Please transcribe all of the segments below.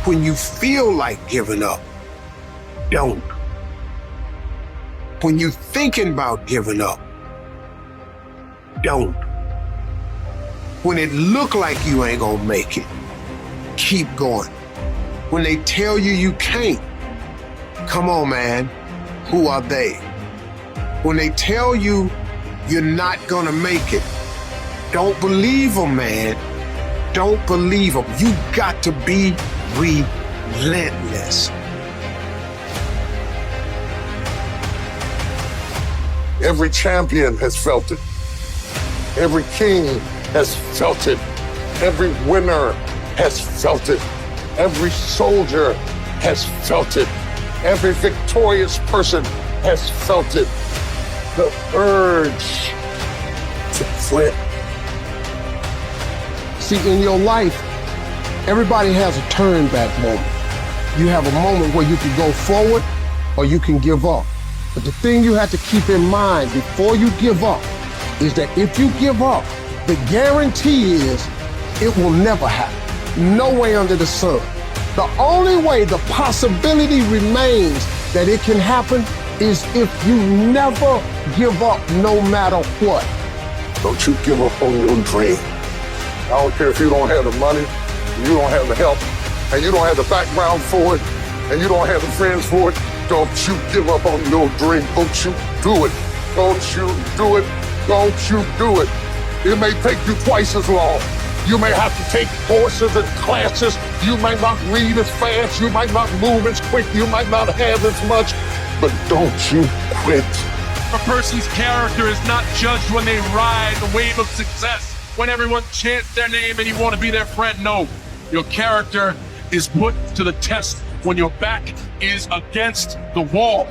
When you feel like giving up, don't. When you're thinking about giving up, don't. When it look like you ain't gonna make it, keep going. When they tell you you can't, come on, man, who are they? When they tell you you're not gonna make it, don't believe them, man. Don't believe them. You got to be relentless. Every champion has felt it. Every king has felt it. Every winner has felt it. Every soldier has felt it. Every victorious person has felt it. The urge to quit. See, in your life, everybody has a turn back moment. You have a moment where you can go forward or you can give up. But the thing you have to keep in mind before you give up is that if you give up, the guarantee is it will never happen. No way under the sun. The only way the possibility remains that it can happen is if you never give up no matter what. Don't you give up on your dream. I don't care if you don't have the money, you don't have the help, and you don't have the background for it, and you don't have the friends for it. Don't you give up on your dream. Don't you do it. Don't you do it. Don't you do it. It may take you twice as long. You may have to take courses and classes. You might not read as fast. You might not move as quick. You might not have as much. But don't you quit. A person's character is not judged when they ride the wave of success, when everyone chants their name and you want to be their friend. No, your character is put to the test when your back is against the wall.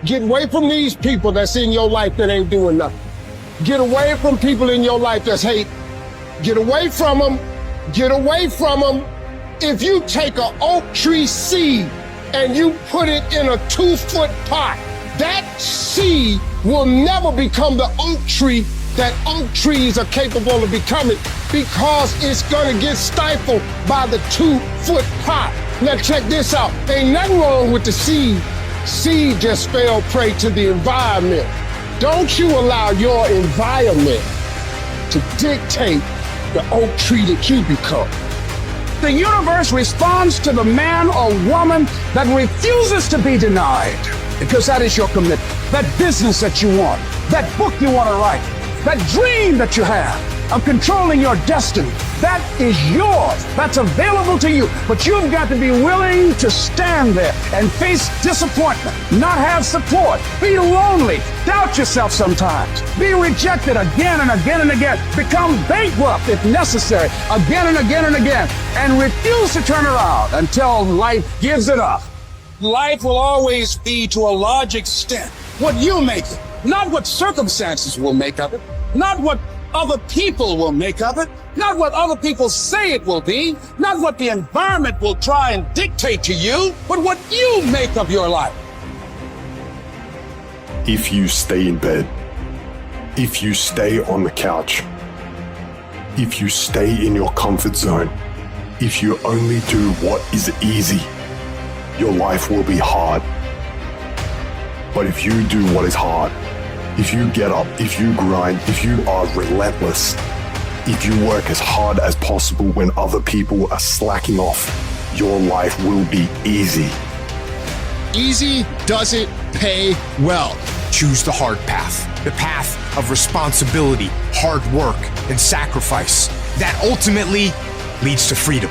Get away from these people that's in your life that ain't doing nothing. Get away from people in your life that's hate. Get away from them. Get away from them. If you take an oak tree seed and you put it in a 2-foot pot, that seed will never become the oak tree that oak trees are capable of becoming because it's gonna get stifled by the 2-foot pot. Now check this out. Ain't nothing wrong with the seed. Seed just fell prey to the environment. Don't you allow your environment to dictate the oak tree that you become. The universe responds to the man or woman that refuses to be denied, because that is your commitment. That business that you want, that book you want to write, that dream that you have of controlling your destiny, that is yours. That's available to you. But you've got to be willing to stand there and face disappointment, not have support, be lonely, doubt yourself sometimes, be rejected again and again and again, become bankrupt if necessary, again and again and again, and refuse to turn around until life gives it up. Life will always be, to a large extent, what you make it, not what circumstances will make of it, not what other people will make of it, not what other people say it will be, not what the environment will try and dictate to you, but what you make of your life. If you stay in bed, if you stay on the couch, if you stay in your comfort zone, if you only do what is easy, your life will be hard. But if you do what is hard, if you get up, if you grind, if you are relentless, if you work as hard as possible when other people are slacking off, your life will be easy. Easy doesn't pay well. Choose the hard path, the path of responsibility, hard work, and sacrifice. That ultimately leads to freedom.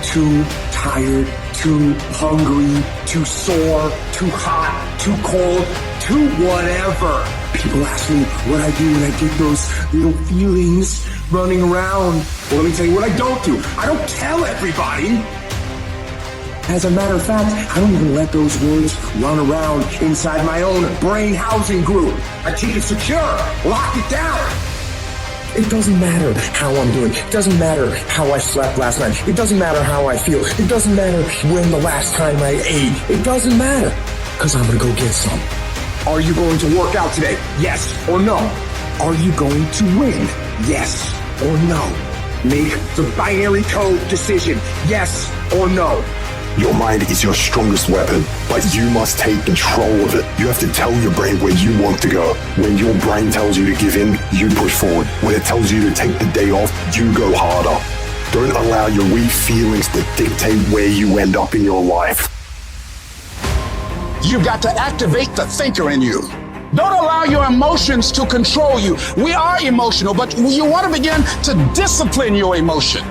Too tired, too hungry, too sore, too hot, too cold, too whatever. People ask me what I do when I get those little feelings running around. Well, let me tell you what I don't do. I don't tell everybody. As a matter of fact, I don't even let those words run around inside my own brain housing group. I keep it secure, lock it down. It doesn't matter how I'm doing. It doesn't matter how I slept last night. It doesn't matter how I feel. It doesn't matter when the last time I ate. It doesn't matter, because I'm going to go get some. Are you going to work out today? Yes or no? Are you going to win? Yes or no? Make the binary code decision, yes or no. Your mind is your strongest weapon, but you must take control of it. You have to tell your brain where you want to go. When your brain tells you to give in, you push forward. When it tells you to take the day off, you go harder. Don't allow your weak feelings to dictate where you end up in your life. You've got to activate the thinker in you. Don't allow your emotions to control you. We are emotional, but you want to begin to discipline your emotion.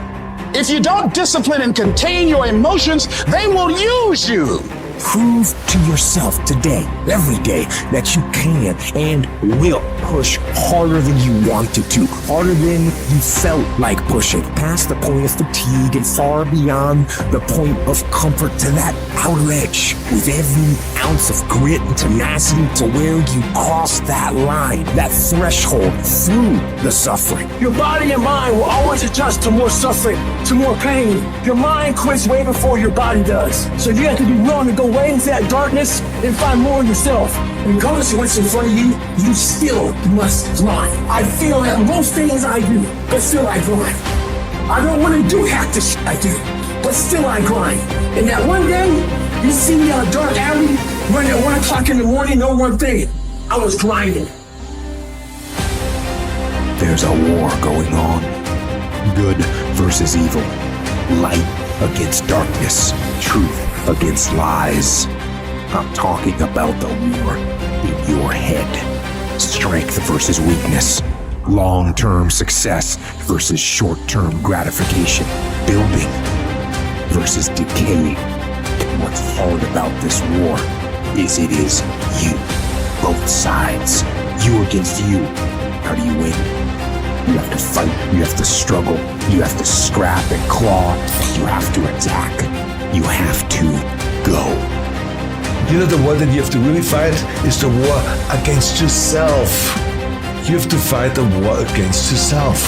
If you don't discipline and contain your emotions, they will use you. Prove to yourself today, every day, that you can and will push harder than you wanted to, harder than you felt like pushing, past the point of fatigue and far beyond the point of comfort to that outer edge, with every ounce of grit and tenacity to where you cross that line, that threshold through the suffering. Your body and mind will always adjust to more suffering, to more pain. Your mind quits way before your body does. So you have to be willing to go way into that darkness and find more of yourself. Regardless of what's in front of you, you still must grind. I feel that most things I do, but still I grind. I don't want to do half the shit I do, but still I grind. And that one day, you see me on a dark alley, running at 1 o'clock in the morning, know one thing, I was grinding. There's a war going on. Good versus evil. Light against darkness. Truth against lies. I'm talking about the war in your head. Strength versus weakness. Long-term success versus short-term gratification. Building versus decay. And what's hard about this war is it is you. Both sides. You against you. How do you win? You have to fight. You have to struggle. You have to scrap and claw. You have to attack. You have to go. You know, the war that you have to really fight is the war against yourself. You have to fight the war against yourself.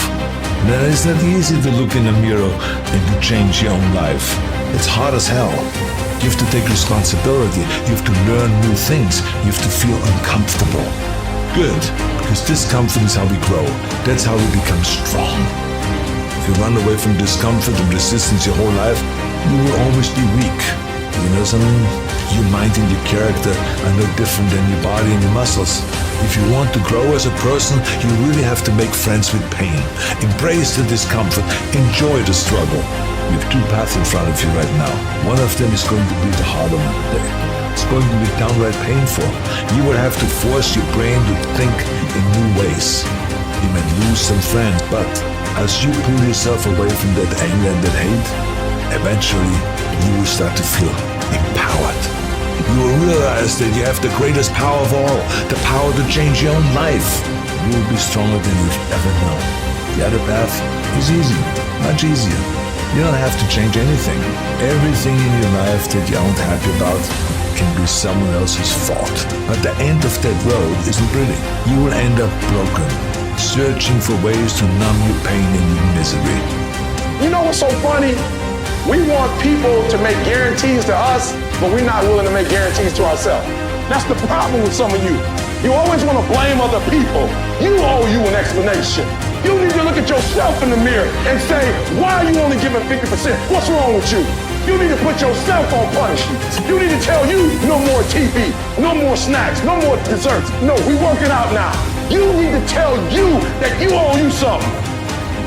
Now, it's not easy to look in a mirror and to change your own life. It's hard as hell. You have to take responsibility. You have to learn new things. You have to feel uncomfortable. Good, because discomfort is how we grow. That's how we become strong. If you run away from discomfort and resistance your whole life, you will always be weak. You know something? Your mind and your character are no different than your body and your muscles. If you want to grow as a person, you really have to make friends with pain. Embrace the discomfort. Enjoy the struggle. You have two paths in front of you right now. One of them is going to be the harder one. It's going to be downright painful. You will have to force your brain to think in new ways. You might lose some friends, but as you pull yourself away from that anger and that hate, eventually you will start to feel empowered. You will realize that you have the greatest power of all, the power to change your own life. You will be stronger than you've ever known. The other path is easy, much easier. You don't have to change anything. Everything in your life that you aren't happy about can be someone else's fault. But the end of that road isn't pretty. You will end up broken, searching for ways to numb your pain and your misery. You know what's so funny? We want people to make guarantees to us, but we're not willing to make guarantees to ourselves. That's the problem with some of you. You always want to blame other people. You owe you an explanation. You need to look at yourself in the mirror and say, why are you only giving 50%? What's wrong with you? You need to put yourself on punishment. You need to tell you no more TV, no more snacks, no more desserts. No, we working out now. You need to tell you that you owe you something.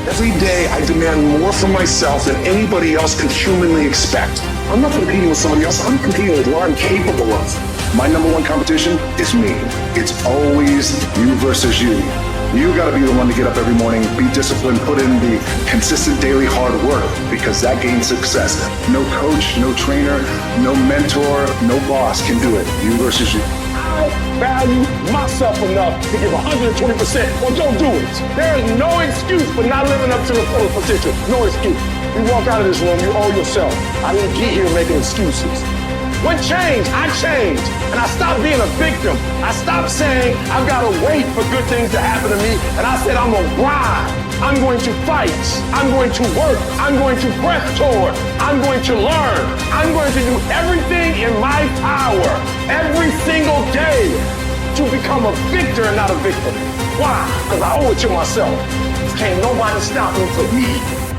Every day I demand more from myself than anybody else could humanly expect. I'm not competing with somebody else, I'm competing with what I'm capable of. My number one competition is me. It's always you versus you. You gotta be the one to get up every morning, be disciplined, put in the consistent daily hard work, because that gains success. No coach, no trainer, no mentor, no boss can do it. You versus you. I value myself enough to give 120%, or don't do it. There is no excuse for not living up to the full potential. No excuse. You walk out of this room, you owe yourself. I didn't get here making excuses. When changed, I changed. And I stopped being a victim. I stopped saying, I've got to wait for good things to happen to me. And I said, I'm going to grind. I'm going to fight. I'm going to work. I'm going to press toward. I'm going to learn. I'm going to do everything in my power every single day to become a victor and not a victim. Why? Because I owe it to myself. Can't nobody stop me but me.